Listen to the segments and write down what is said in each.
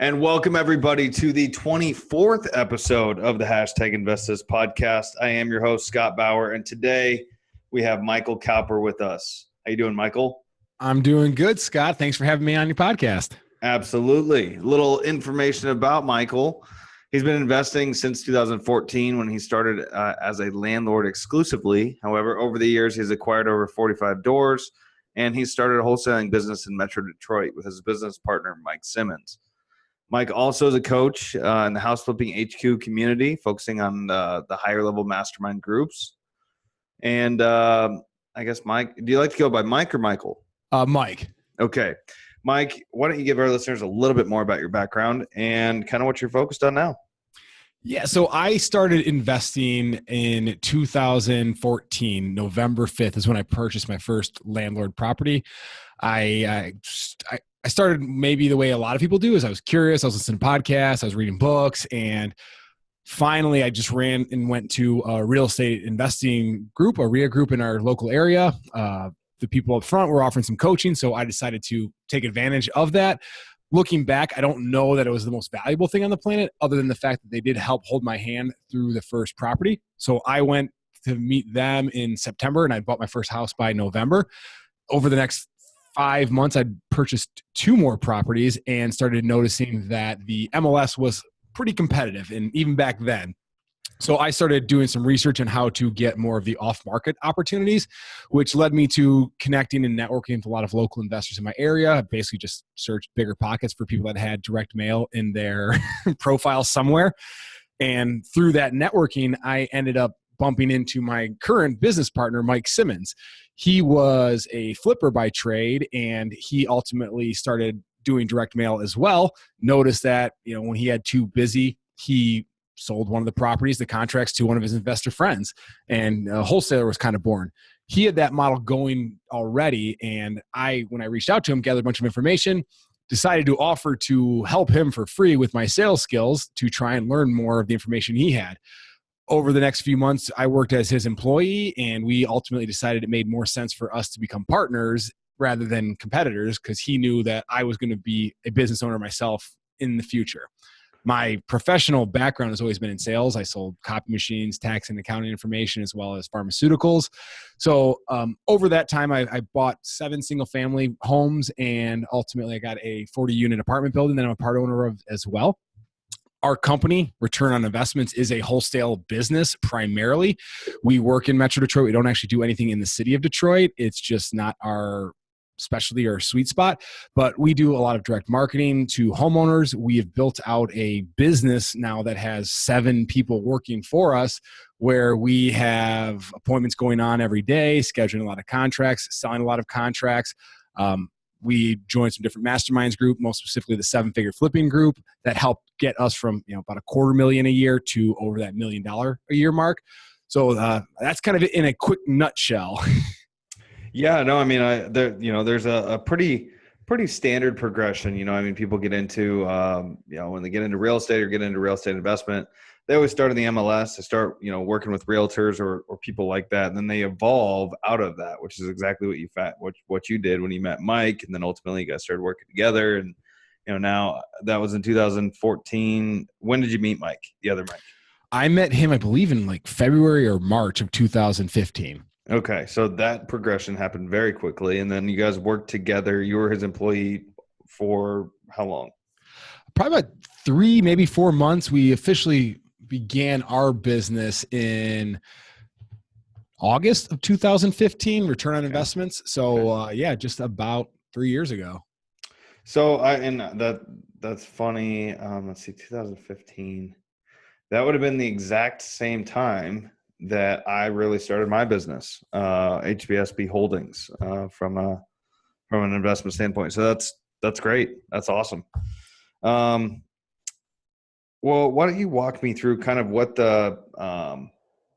And welcome everybody to the 24th episode of the #Invest podcast. I am your host, Scott Bauer, and today we have Michael Cowper with us. How you doing, Michael? I'm doing good, Scott. Thanks for having me on your podcast. Absolutely. Little information about Michael. He's been investing since 2014 when he started as a landlord exclusively. However, over the years, he's acquired over 45 doors, and he started a wholesaling business in Metro Detroit with his business partner, Mike Simmons. Mike also is a coach in the house flipping HQ community, focusing on the higher level mastermind groups. And I guess, Mike, do you like to go by Mike or Michael? Mike. Okay. Mike, why don't you give our listeners a little bit more about your background and kind of what you're focused on now? Yeah, so I started investing in 2014. November 5th is when I purchased my first landlord property. I started maybe the way a lot of people do is I was curious. I was listening to podcasts. I was reading books. And finally, I just ran and went to a real estate investing group, a RIA group in our local area. The people up front were offering some coaching, so I decided to take advantage of that. Looking back, I don't know that it was the most valuable thing on the planet other than the fact that they did help hold my hand through the first property. So I went to meet them in September, and I bought my first house by November. Over the next 5 months, I purchased 2 more properties and started noticing that the MLS was pretty competitive, and even back then. So I started doing some research on how to get more of the off-market opportunities, which led me to connecting and networking with a lot of local investors in my area. I basically just searched bigger pockets for people that had direct mail in their profile somewhere. And through that networking, I ended up bumping into my current business partner, Mike Simmons. He was a flipper by trade, and he ultimately started doing direct mail as well. Noticed that, when he had too busy, he sold one of the properties, the contracts, to one of his investor friends, and Wholesaler was kind of born. He had that model going already, and when I reached out to him, gathered a bunch of information, decided to offer to help him for free with my sales skills to try and learn more of the information he had. Over the next few months, I worked as his employee, and we ultimately decided it made more sense for us to become partners rather than competitors, because he knew that I was going to be a business owner myself in the future. My professional background has always been in sales. I sold copy machines, tax and accounting information, as well as pharmaceuticals. So over that time, I bought 7 single-family homes, and ultimately I got a 40-unit apartment building that I'm a part owner of as well. Our company, Return on Investments, is a wholesale business primarily. We work in Metro Detroit. We don't actually do anything in the city of Detroit. It's just not our specialty or sweet spot, but we do a lot of direct marketing to homeowners. We have built out a business now that has 7 people working for us, where we have appointments going on every day, scheduling a lot of contracts, selling a lot of contracts. We joined some different masterminds group, most specifically the 7-figure flipping group, that helped get us from about $250,000 a year to over that $1 million a year mark. So that's kind of it in a quick nutshell. Yeah, no, I mean, there's a pretty standard progression. People get into, when they get into real estate or get into real estate investment, they always start in the MLS. They start, working with realtors or people like that, and then they evolve out of that, which is exactly what you did when you met Mike, and then ultimately you guys started working together. And now that was in 2014. When did you meet Mike, the other Mike? I met him, I believe, in like February or March of 2015. Okay, so that progression happened very quickly, and then you guys worked together. You were his employee for how long? Probably about 3, maybe 4 months. We officially began our business in August of 2015, Return on Investments. So, just about 3 years ago. So, that's funny. Let's see, 2015. That would have been the exact same time that I really started my business, HBSB Holdings, from an investment standpoint. So that's great. That's awesome. Well, why don't you walk me through kind of what the,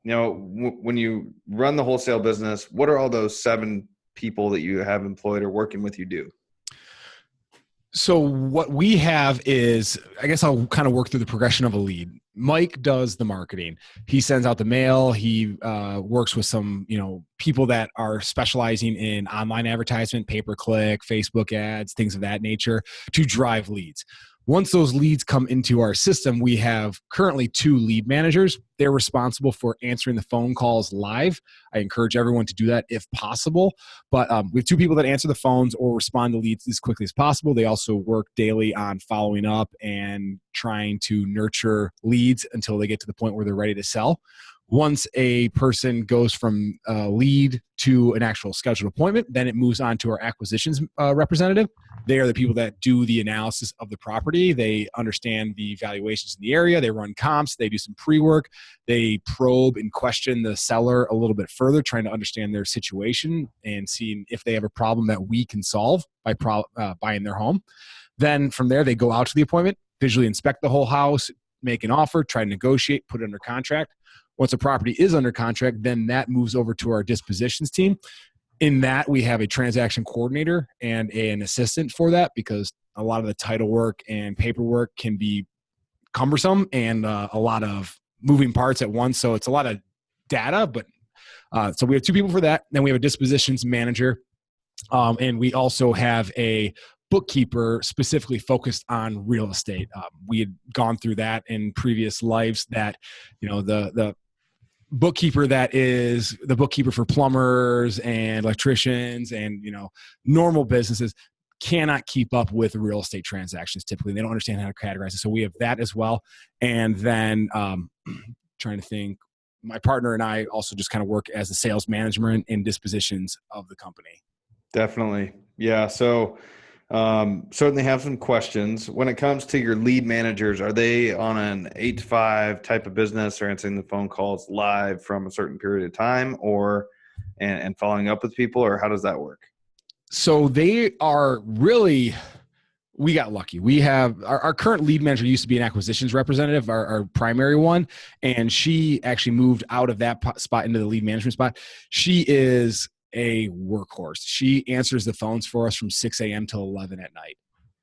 when you run the wholesale business, what are all those 7 people that you have employed or working with you do? So what we have is, I guess I'll kind of work through the progression of a lead. Mike does the marketing. He sends out the mail. He works with some, people that are specializing in online advertisement, pay-per-click, Facebook ads, things of that nature to drive leads. Once those leads come into our system, we have currently 2 lead managers. They're responsible for answering the phone calls live. I encourage everyone to do that if possible. But we have 2 people that answer the phones or respond to leads as quickly as possible. They also work daily on following up and trying to nurture leads until they get to the point where they're ready to sell. Once a person goes from a lead to an actual scheduled appointment, then it moves on to our acquisitions representative. They are the people that do the analysis of the property. They understand the valuations in the area. They run comps. They do some pre-work. They probe and question the seller a little bit further, trying to understand their situation and seeing if they have a problem that we can solve by buying their home. Then from there, they go out to the appointment, visually inspect the whole house, make an offer, try to negotiate, put it under contract. Once a property is under contract, then that moves over to our dispositions team. In that, we have a transaction coordinator and an assistant for that, because a lot of the title work and paperwork can be cumbersome and a lot of moving parts at once. So it's a lot of data, but so we have 2 people for that. Then we have a dispositions manager. And we also have a bookkeeper specifically focused on real estate. We had gone through that in previous lives, that, the bookkeeper that is the bookkeeper for plumbers and electricians and, normal businesses cannot keep up with real estate transactions. Typically, they don't understand how to categorize it. So we have that as well. And then trying to think, my partner and I also just kind of work as the sales management and dispositions of the company. Definitely. Yeah. So certainly have some questions. When it comes to your lead managers, are they on an 8 to 5 type of business, or answering the phone calls live from a certain period of time, or and following up with people, or how does that work? So they are really, we got lucky. We have our current lead manager used to be an acquisitions representative, our primary one, and she actually moved out of that spot into the lead management spot. She is a workhorse. She answers the phones for us from 6 a.m. till 11 at night.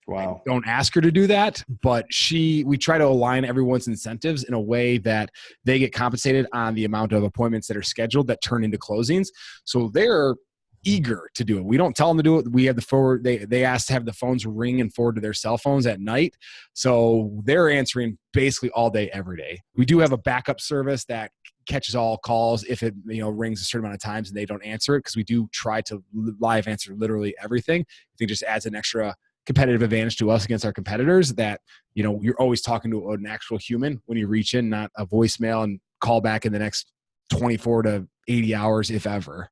Wow. Don't ask her to do that, but we try to align everyone's incentives in a way that they get compensated on the amount of appointments that are scheduled that turn into closings. So they're eager to do it. We don't tell them to do it. We have the forward. They ask to have the phones ring and forward to their cell phones at night. So they're answering basically all day, every day. We do have a backup service that catches all calls if it rings a certain amount of times and they don't answer it, because we do try to live answer literally everything. I think it just adds an extra competitive advantage to us against our competitors, that you're always talking to an actual human when you reach in, not a voicemail and call back in the next 24 to 80 hours, if ever.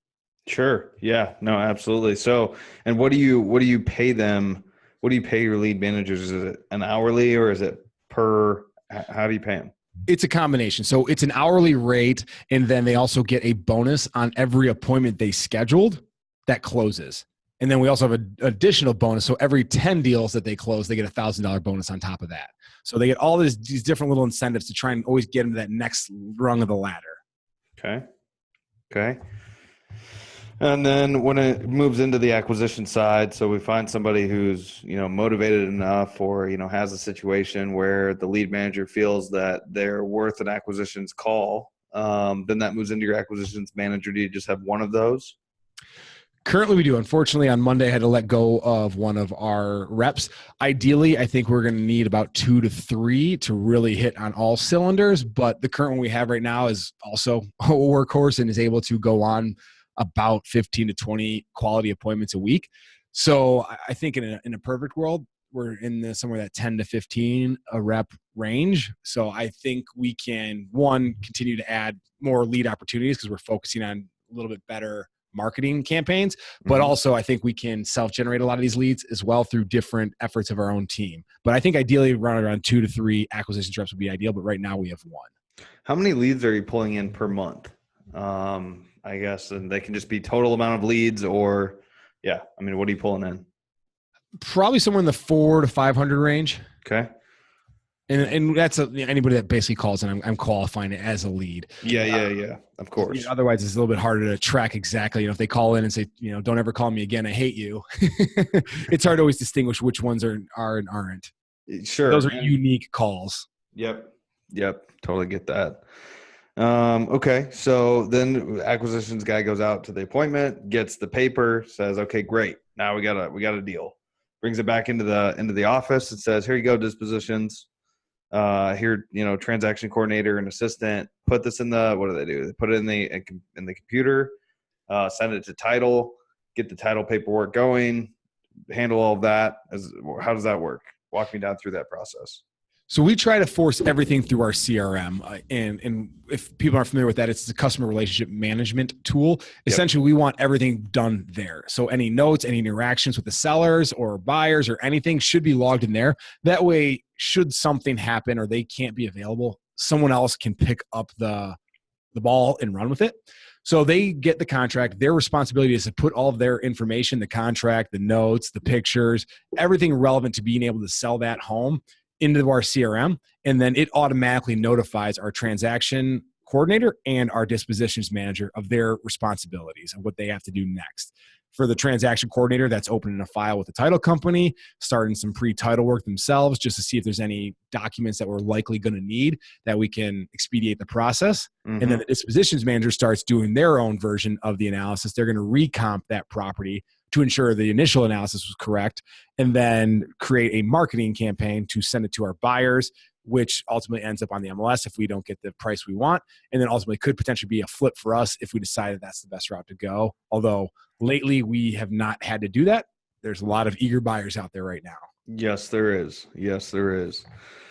Sure. Yeah, no, absolutely. So, and what do you pay them? What do you pay your lead managers? Is it an hourly, or is it per, how do you pay them? It's a combination. So it's an hourly rate, and then they also get a bonus on every appointment they scheduled that closes. And then we also have an additional bonus. So every 10 deals that they close, they get a $1,000 bonus on top of that. So they get all these different little incentives to try and always get them to that next rung of the ladder. Okay. And then when it moves into the acquisition side, so we find somebody who's, motivated enough, or, has a situation where the lead manager feels that they're worth an acquisitions call, then that moves into your acquisitions manager. Do you just have one of those? Currently we do. Unfortunately, on Monday, I had to let go of one of our reps. Ideally, I think we're going to need about 2 to 3 to really hit on all cylinders. But the current one we have right now is also a workhorse and is able to go on about 15 to 20 quality appointments a week. So I think in a perfect world, we're in somewhere that 10 to 15 a rep range. So I think we can, one, continue to add more lead opportunities because we're focusing on a little bit better marketing campaigns, but also I think we can self-generate a lot of these leads as well through different efforts of our own team. But I think ideally around 2 to 3 acquisition reps would be ideal, but right now we have 1. How many leads are you pulling in per month? I guess, and they can just be total amount of leads, or what are you pulling in? Probably somewhere in the 400 to 500 range. Okay. And that's anybody that basically calls in, I'm qualifying it as a lead. Yeah. Of course. Otherwise, it's a little bit harder to track exactly. If they call in and say, don't ever call me again, I hate you. It's hard to always distinguish which ones are and aren't. Sure. Those are unique calls. Yep. Totally get that. Okay. So then acquisitions guy goes out to the appointment, gets the paper, says, okay, great. Now we got a deal. brings it back into the office. It says, here you go, dispositions. Here, transaction coordinator and assistant. Put this in the, what do they do? They put it in the computer, send it to title, get the title paperwork going, handle all of that. How does that work? Walk me down through that process. So we try to force everything through our CRM. And if people aren't familiar with that, it's the customer relationship management tool. Essentially, we want everything done there. So any notes, any interactions with the sellers or buyers or anything should be logged in there. That way, should something happen or they can't be available, someone else can pick up the ball and run with it. So they get the contract. Their responsibility is to put all of their information, the contract, the notes, the pictures, everything relevant to being able to sell that home into our CRM, and then it automatically notifies our transaction coordinator and our dispositions manager of their responsibilities and what they have to do next. For the transaction coordinator, that's opening a file with the title company, starting some pre-title work themselves just to see if there's any documents that we're likely going to need that we can expedite the process. Mm-hmm. And then the dispositions manager starts doing their own version of the analysis. They're going to recomp that property to ensure the initial analysis was correct, and then create a marketing campaign to send it to our buyers, which ultimately ends up on the MLS if we don't get the price we want, and then ultimately could potentially be a flip for us if we decide that that's the best route to go. Although lately we have not had to do that. There's a lot of eager buyers out there right now. Yes, there is.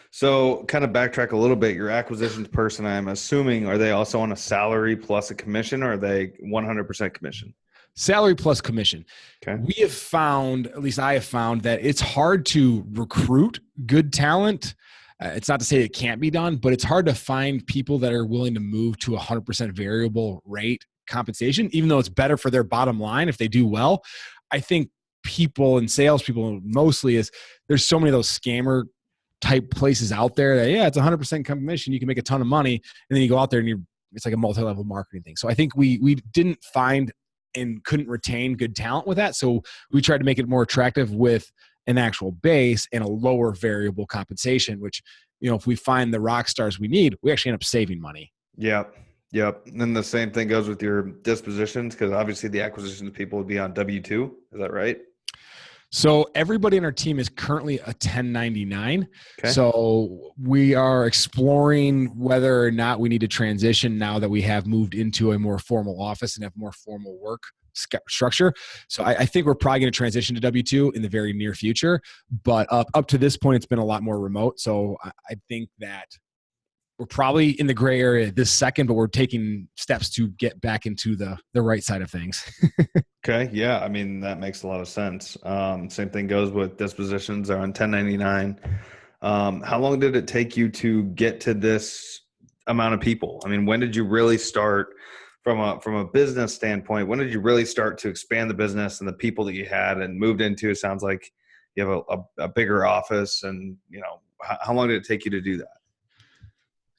So kind of backtrack a little bit. Your acquisitions person, I'm assuming, are they also on a salary plus a commission, or are they 100% commission? Salary plus commission. Okay. We have found, at least I have found, that it's hard to recruit good talent. It's not to say it can't be done, but it's hard to find people that are willing to move to 100% variable rate compensation, even though it's better for their bottom line if they do well. I think people and salespeople mostly is there's so many of those scammer type places out there that, it's 100% commission. You can make a ton of money. And then you go out there and it's like a multi-level marketing thing. So I think we didn't find and couldn't retain good talent with that. So we tried to make it more attractive with an actual base and a lower variable compensation, which, if we find the rock stars we need, we actually end up saving money. Yep. And then the same thing goes with your dispositions, because obviously the acquisitions people would be on W-2. Is that right? So everybody in our team is currently a 1099. Okay. So we are exploring whether or not we need to transition now that we have moved into a more formal office and have more formal work structure. So I think we're probably going to transition to W-2 in the very near future. But up to this point, it's been a lot more remote. So I think that we're probably in the gray area this second, but we're taking steps to get back into the right side of things. Okay. Yeah. I mean, that makes a lot of sense. Same thing goes with dispositions are on 1099. How long did it take you to get to this amount of people? I mean, when did you really start from a business standpoint? When did you really start to expand the business and the people that you had and moved into? It sounds like you have a bigger office, and how long did it take you to do that?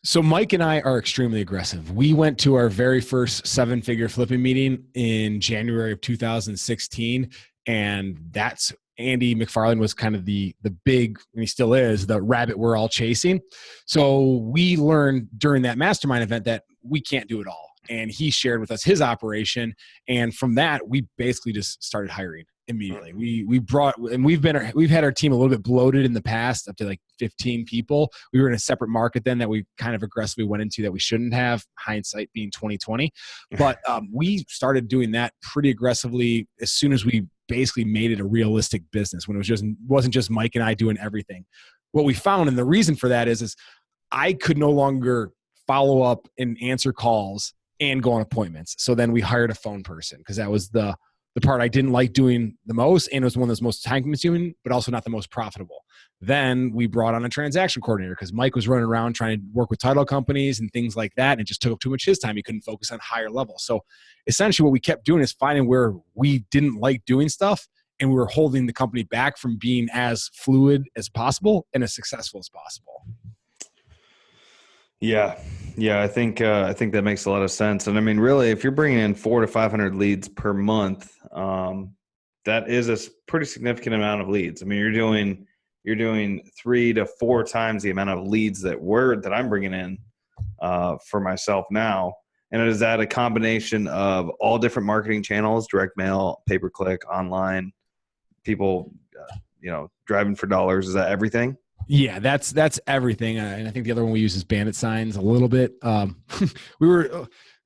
So Mike and I are extremely aggressive. We went to our very first 7-figure flipping meeting in January of 2016. And that's Andy McFarland was kind of the big, and he still is, the rabbit we're all chasing. So we learned during that mastermind event that we can't do it all. And he shared with us his operation. And from that, we basically just started hiring immediately. We've had our team a little bit bloated in the past, up to like 15 people. We were in a separate market then that we kind of aggressively went into that we shouldn't have, hindsight being 2020. But we started doing that pretty aggressively as soon as we basically made it a realistic business, when it wasn't just Mike and I doing everything. What we found, and the reason for that is I could no longer follow up and answer calls and go on appointments. So then we hired a phone person, because that was the part I didn't like doing the most, and it was one that's most time consuming, but also not the most profitable. Then we brought on a transaction coordinator, because Mike was running around trying to work with title companies and things like that, and it just took up too much his time. He couldn't focus on higher levels. So essentially what we kept doing is finding where we didn't like doing stuff, and we were holding the company back from being as fluid as possible and as successful as possible. Yeah. I think that makes a lot of sense. And I mean, really, if you're bringing in 400 to 500 leads per month, that is a pretty significant amount of leads. I mean, you're doing 3 to 4 times the amount of leads that I'm bringing in for myself now. And is that a combination of all different marketing channels, direct mail, pay-per-click, online, people driving for dollars. Is that everything? Yeah, that's everything. And I think the other one we use is bandit signs a little bit.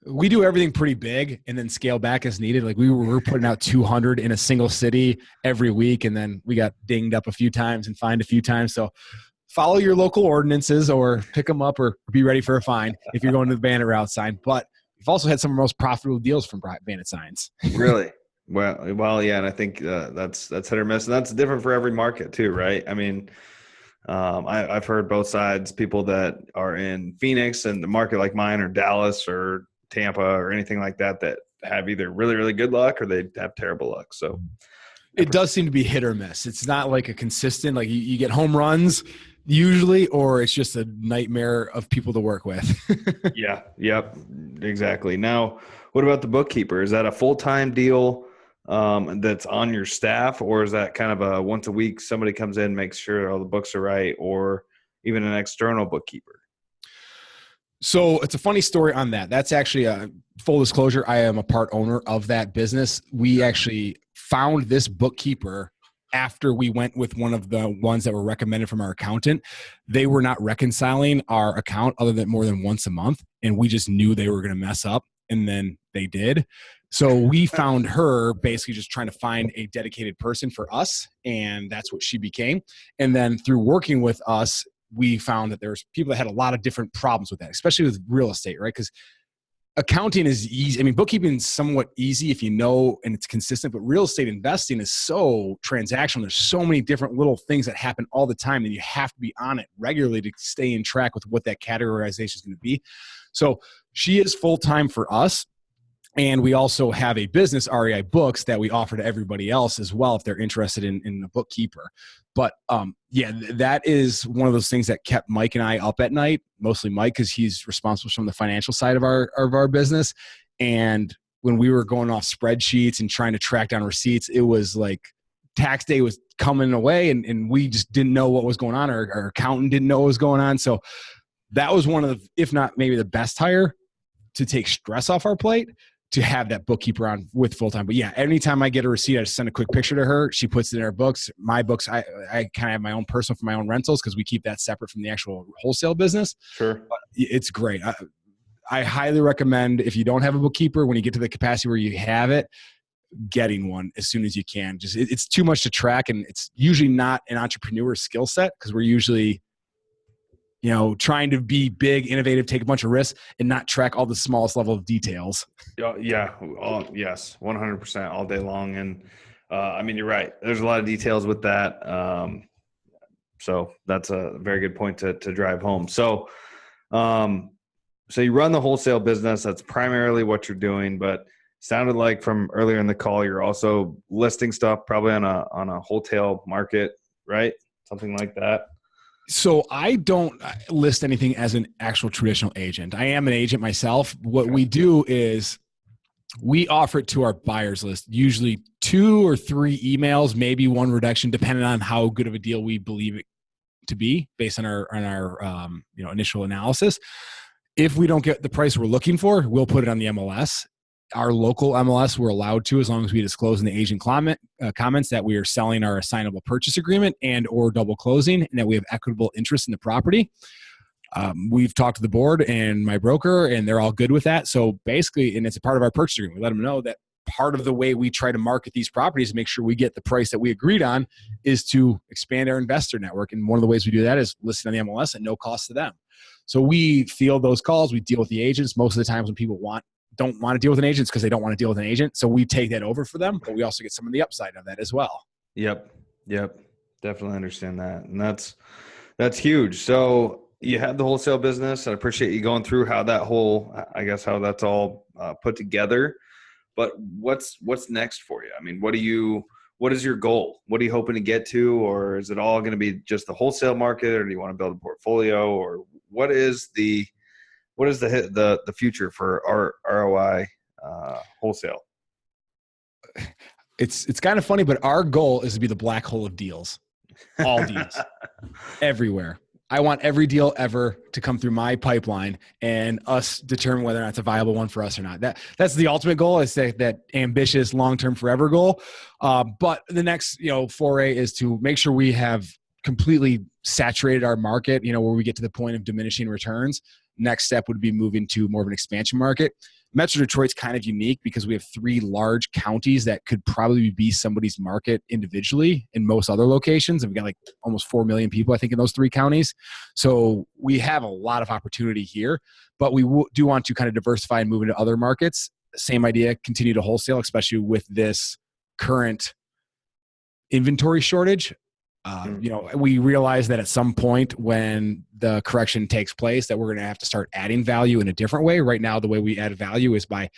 We do everything pretty big and then scale back as needed. Like we were putting out 200 in a single city every week. And then we got dinged up a few times and fined a few times. So follow your local ordinances or pick them up or be ready for a fine if you're going to the bandit route sign. But we've also had some of our most profitable deals from bandit signs. Really? Well, yeah. And I think that's hit or miss. And that's different for every market too, right? I mean, I've heard both sides, people that are in Phoenix and the market like mine or Dallas or Tampa or anything like that have either really, really good luck or they have terrible luck. So it does seem to be hit or miss. It's not like a consistent, like you get home runs usually, or it's just a nightmare of people to work with. Yeah. Yep. Exactly. Now, what about the bookkeeper? Is that a full-time deal that's on your staff, or is that kind of a once a week somebody comes in, makes sure all the books are right, or even an external bookkeeper? So it's a funny story on that. That's actually a full disclosure. I am a part owner of that business. We actually found this bookkeeper after we went with one of the ones that were recommended from our accountant. They were not reconciling our account other than more than once a month. And we just knew they were going to mess up, and then they did. So we found her basically just trying to find a dedicated person for us, and that's what she became. And then through working with us, we found that there's people that had a lot of different problems with that, especially with real estate, right? Because accounting is easy. I mean, bookkeeping is somewhat easy if you know and it's consistent, but real estate investing is so transactional. There's so many different little things that happen all the time, and you have to be on it regularly to stay in track with what that categorization is going to be. So she is full-time for us. And we also have a business, REI Books, that we offer to everybody else as well if they're interested in a bookkeeper. But that is one of those things that kept Mike and I up at night, mostly Mike, because he's responsible from the financial side of our business. And when we were going off spreadsheets and trying to track down receipts, it was like tax day was coming away, and we just didn't know what was going on. Our accountant didn't know what was going on. So that was one of the, if not maybe the best hire to take stress off our plate, to have that bookkeeper on with full-time. But yeah, anytime I get a receipt, I just send a quick picture to her. She puts it in her books. My books, I kind of have my own personal for my own rentals because we keep that separate from the actual wholesale business. Sure. But it's great. I highly recommend, if you don't have a bookkeeper, when you get to the capacity where you have it, getting one as soon as you can. Just it's too much to track, and it's usually not an entrepreneur skill set because we're usually trying to be big, innovative, take a bunch of risks, and not track all the smallest level of details. Yeah. Yes. 100% all day long. And I mean, you're right. There's a lot of details with that. So that's a very good point to drive home. So you run the wholesale business. That's primarily what you're doing, but sounded like from earlier in the call, you're also listing stuff probably on a wholesale market, right? Something like that. So I don't list anything as an actual traditional agent. I am an agent myself. What we do is we offer it to our buyers list, usually 2 or 3 emails, maybe 1 reduction, depending on how good of a deal we believe it to be based on our initial analysis. If we don't get the price we're looking for, we'll put it on the MLS. Our local MLS, we're allowed to, as long as we disclose in the agent comments that we are selling our assignable purchase agreement and or double closing, and that we have equitable interest in the property. We've talked to the board and my broker, and they're all good with that. So basically, and it's a part of our purchase agreement, we let them know that part of the way we try to market these properties to make sure we get the price that we agreed on is to expand our investor network. And one of the ways we do that is listed on the MLS at no cost to them. So we field those calls. We deal with the agents. Most of the times when people don't want to deal with an agent because they don't want to deal with an agent. So we take that over for them, but we also get some of the upside of that as well. Yep. Definitely understand that. And that's huge. So you have the wholesale business. I appreciate you going through how that's all put together, but what's next for you? I mean, what is your goal? What are you hoping to get to? Or is it all going to be just the wholesale market, or do you want to build a portfolio, or what is the future for our ROI wholesale? It's kind of funny, but our goal is to be the black hole of deals, all deals, everywhere. I want every deal ever to come through my pipeline and us determine whether or not it's a viable one for us or not. That's the ultimate goal, is that ambitious long-term forever goal. But the next, foray is to make sure we have completely saturated our market, where we get to the point of diminishing returns. Next step would be moving to more of an expansion market. Metro Detroit's kind of unique because we have 3 large counties that could probably be somebody's market individually in most other locations. And we've got like almost 4 million people, I think, in those 3 counties. So we have a lot of opportunity here, but we do want to kind of diversify and move into other markets. Same idea, continue to wholesale, especially with this current inventory shortage. We realize that at some point when the correction takes place that we're going to have to start adding value in a different way. Right now, the way we add value is by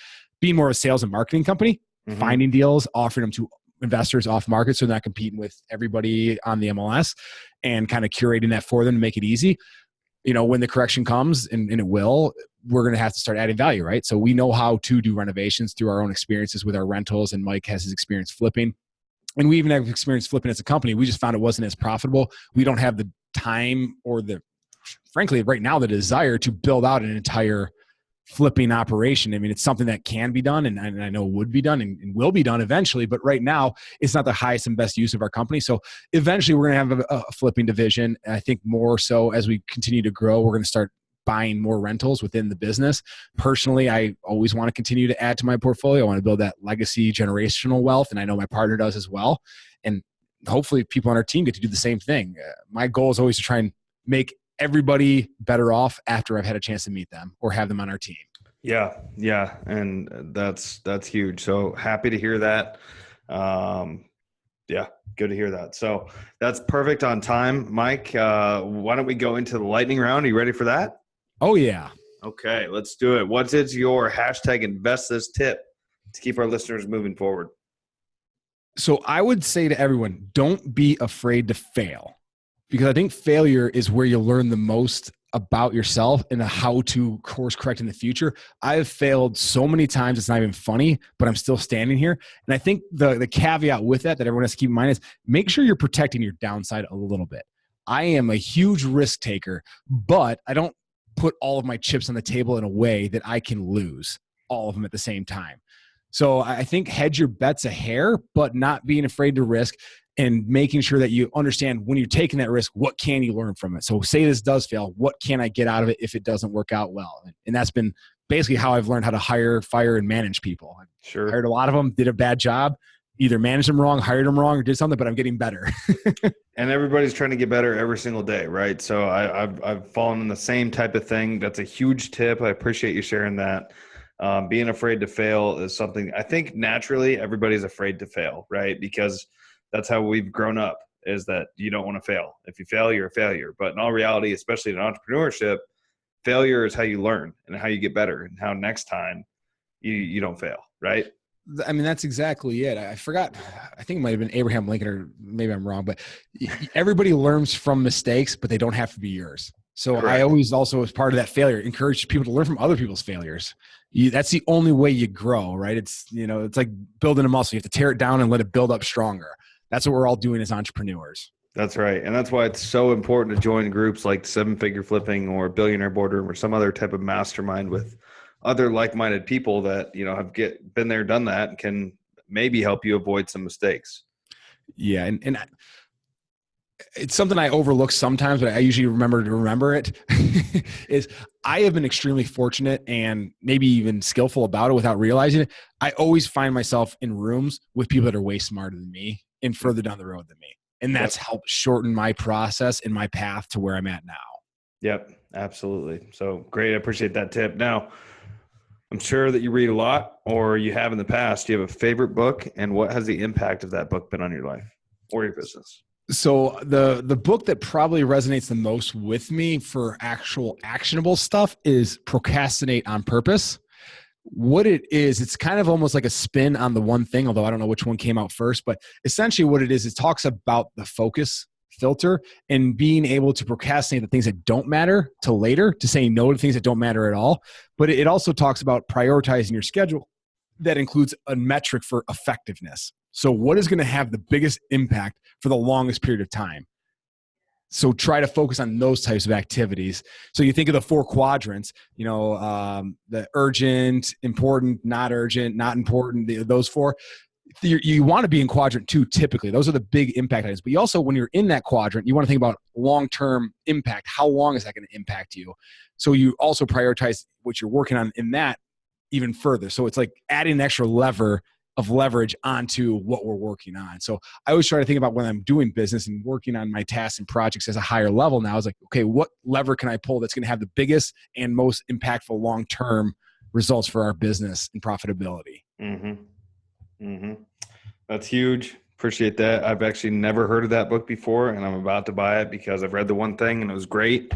being more of a sales and marketing company, finding deals, offering them to investors off market so they're not competing with everybody on the MLS, and kind of curating that for them to make it easy. When the correction comes, and it will, we're going to have to start adding value, right? So we know how to do renovations through our own experiences with our rentals, and Mike has his experience flipping. And we even have experience flipping as a company. We just found it wasn't as profitable. We don't have the time or frankly, right now, the desire to build out an entire flipping operation. I mean, it's something that can be done, and I know would be done and will be done eventually. But right now, it's not the highest and best use of our company. So eventually, we're going to have a flipping division. And I think more so as we continue to grow, we're going to start buying more rentals within the business. Personally, I always want to continue to add to my portfolio. I want to build that legacy generational wealth, and I know my partner does as well. And hopefully people on our team get to do the same thing. My goal is always to try and make everybody better off after I've had a chance to meet them or have them on our team. Yeah. And that's huge. So happy to hear that. Yeah, good to hear that. So that's perfect on time. Mike, why don't we go into the lightning round? Are you ready for that? Oh, yeah. Okay, let's do it. What is your hashtag invest this tip to keep our listeners moving forward? So I would say to everyone, don't be afraid to fail, because I think failure is where you learn the most about yourself and how to course correct in the future. I have failed so many times, it's not even funny, but I'm still standing here. And I think the caveat with that everyone has to keep in mind is make sure you're protecting your downside a little bit. I am a huge risk taker, but I don't put all of my chips on the table in a way that I can lose all of them at the same time. So I think hedge your bets a hair, but not being afraid to risk, and making sure that you understand when you're taking that risk, what can you learn from it? So say this does fail, what can I get out of it if it doesn't work out well? And that's been basically how I've learned how to hire, fire, and manage people. Sure. I hired a lot of them, did a bad job, either managed them wrong, hired them wrong, or did something, but I'm getting better. And everybody's trying to get better every single day, right? So I've fallen in the same type of thing. That's a huge tip. I appreciate you sharing that. Being afraid to fail is something I think naturally everybody's afraid to fail, right? Because that's how we've grown up, is that you don't want to fail. If you fail, you're a failure. But in all reality, especially in entrepreneurship, failure is how you learn and how you get better and how next time you don't fail, right? I mean, that's exactly it. I forgot. I think it might have been Abraham Lincoln, or maybe I'm wrong, but everybody learns from mistakes, but they don't have to be yours. So correct. I always also, as part of that failure, encourage people to learn from other people's failures. That's the only way you grow, right? It's like building a muscle. You have to tear it down and let it build up stronger. That's what we're all doing as entrepreneurs. That's right. And that's why it's so important to join groups like 7-Figure Flipping or Billionaire Boardroom or some other type of mastermind with other like-minded people that, have been there, done that, and can maybe help you avoid some mistakes. Yeah. And it's something I overlook sometimes, but I usually remember it is I have been extremely fortunate and maybe even skillful about it without realizing it. I always find myself in rooms with people that are way smarter than me and further down the road than me. And that's helped shorten my process and my path to where I'm at now. Yep, absolutely. So great. I appreciate that tip. Now, I'm sure that you read a lot, or you have in the past. Do you have a favorite book, and what has the impact of that book been on your life or your business? So the book that probably resonates the most with me for actual actionable stuff is Procrastinate on Purpose. What it is, it's kind of almost like a spin on the one thing, although I don't know which one came out first, but essentially what it is, it talks about the focus filter and being able to procrastinate the things that don't matter to later, to saying no to things that don't matter at all. But it also talks about prioritizing your schedule. That includes a metric for effectiveness. So what is going to have the biggest impact for the longest period of time? So try to focus on those types of activities. So you think of the 4 quadrants, the urgent, important, not important, those 4. You want to be in quadrant 2 typically. Those are the big impact items. But you also, when you're in that quadrant, you want to think about long-term impact. How long is that going to impact you? So you also prioritize what you're working on in that even further. So it's like adding an extra leverage onto what we're working on. So I always try to think about when I'm doing business and working on my tasks and projects as a higher level now, is like, okay, what lever can I pull that's going to have the biggest and most impactful long-term results for our business and profitability? That's huge. Appreciate that. I've actually never heard of that book before, and I'm about to buy it because I've read the one thing and it was great.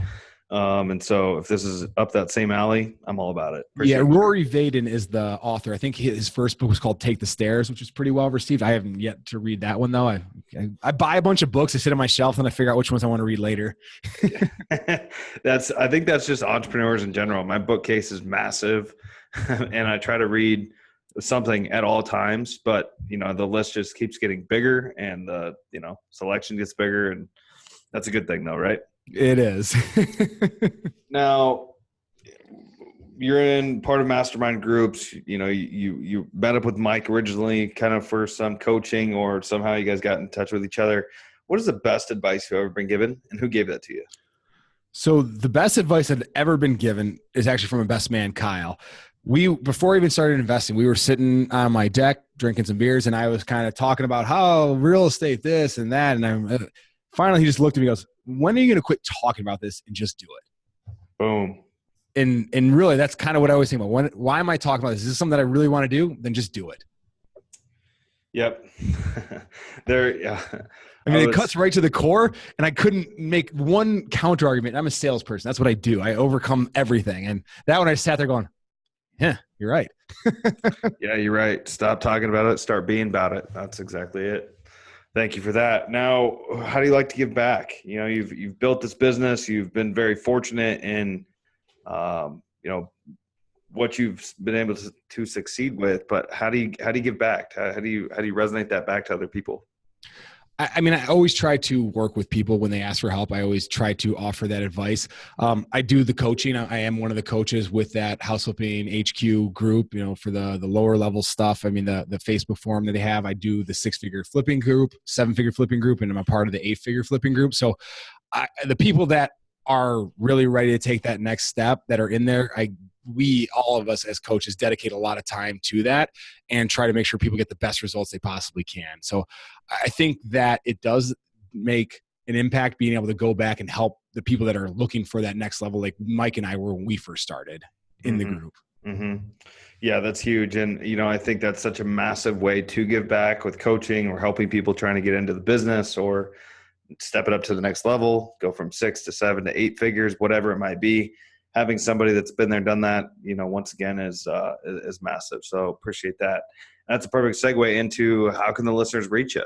And so if this is up that same alley, I'm all about it. Appreciate Rory Vaden is the author. I think his first book was called Take the Stairs, which is pretty well received. I haven't yet to read that one though. I buy a bunch of books, I sit on my shelf, and I figure out which ones I want to read later. I think that's just entrepreneurs in general. My bookcase is massive and I try to read something at all times, but the list just keeps getting bigger and the, selection gets bigger, and that's a good thing though, right? It is. Now, you're in part of mastermind groups. You met up with Mike originally kind of for some coaching, or somehow you guys got in touch with each other. What is the best advice you've ever been given, and who gave that to you? So the best advice I've ever been given is actually from a best man, Kyle. Before we even started investing, we were sitting on my deck drinking some beers, and I was kind of talking about how real estate this and that. And finally, he just looked at me and goes, "When are you going to quit talking about this and just do it?" Boom. And really, that's kind of what I always think about. Why am I talking about this? Is this something that I really want to do? Then just do it. Yep. It cuts right to the core, and I couldn't make one counter argument. I'm a salesperson. That's what I do. I overcome everything. And that one, I sat there going, yeah, you're right. Yeah, you're right. Stop talking about it. Start being about it. That's exactly it. Thank you for that. Now, how do you like to give back? You've built this business. You've been very fortunate in, what you've been able to succeed with. But how do you give back? How do you resonate that back to other people? I always try to work with people when they ask for help. I always try to offer that advice. I do the coaching. I am one of the coaches with that House Flipping HQ group, for the lower level stuff. The Facebook forum that they have. I do the 6-figure flipping group, 7-figure flipping group, and I'm a part of the 8-figure flipping group. So the people that are really ready to take that next step that are in there, all of us as coaches dedicate a lot of time to that and try to make sure people get the best results they possibly can. So I think that it does make an impact being able to go back and help the people that are looking for that next level, like Mike and I were when we first started in the group. Mm-hmm. Yeah, that's huge. And, I think that's such a massive way to give back with coaching or helping people trying to get into the business or step it up to the next level, go from 6 to 7 to 8 figures, whatever it might be. Having somebody that's been there, done that, once again is massive. So appreciate that. That's a perfect segue into how can the listeners reach you?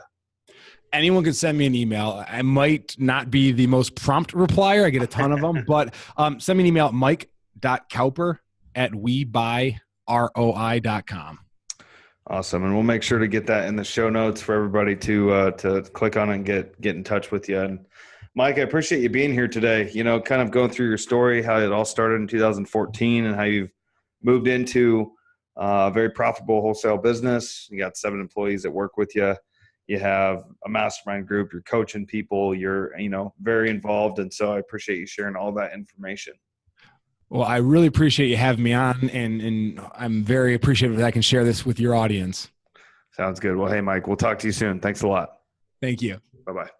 Anyone can send me an email. I might not be the most prompt replier. I get a ton of them, but send me an email at mike.cowper@webuyROI.com. Awesome. And we'll make sure to get that in the show notes for everybody to click on and get in touch with you. And Mike, I appreciate you being here today, kind of going through your story, how it all started in 2014 and how you've moved into a very profitable wholesale business. You got 7 employees that work with you. You have a mastermind group, you're coaching people, you're, very involved. And so I appreciate you sharing all that information. Well, I really appreciate you having me on, and I'm very appreciative that I can share this with your audience. Sounds good. Well, hey, Mike, we'll talk to you soon. Thanks a lot. Thank you. Bye-bye.